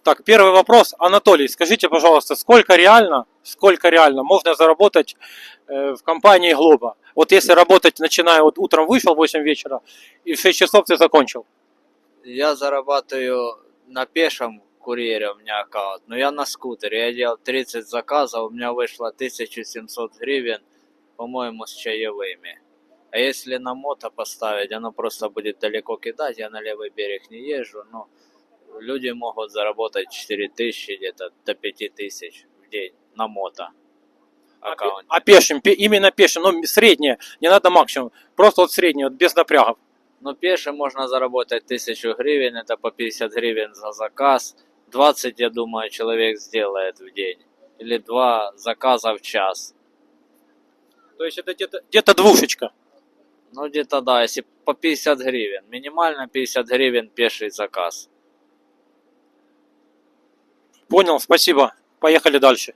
Так, первый вопрос. Анатолий, скажите, пожалуйста, сколько реально можно заработать в компании Глоба? Вот если работать, начиная вот утром вышел в 8 вечера и в 6 часов ты закончил. Я зарабатываю на пешем курьере, у меня аккаунт, но я на скутере. Я делал 30 заказов, у меня вышло 1700 гривен, по-моему, с чаевыми. А если на мото поставить, оно просто будет далеко кидать, я на левый берег не езжу, но люди могут заработать 4000 где-то до 5000 в день на мото аккаунте. А пешим, именно пешим, ну среднее, не надо максимум, просто вот среднее, вот без напрягов. Но пешим можно заработать 1000 гривен, это по 50 гривен за заказ. 20, я думаю, человек сделает в день. Или 2 заказа в час. То есть это где-то двушечка. Ну, где-то да, если по 50 гривен. Минимально 50 гривен пеший заказ. Понял, спасибо. Поехали дальше.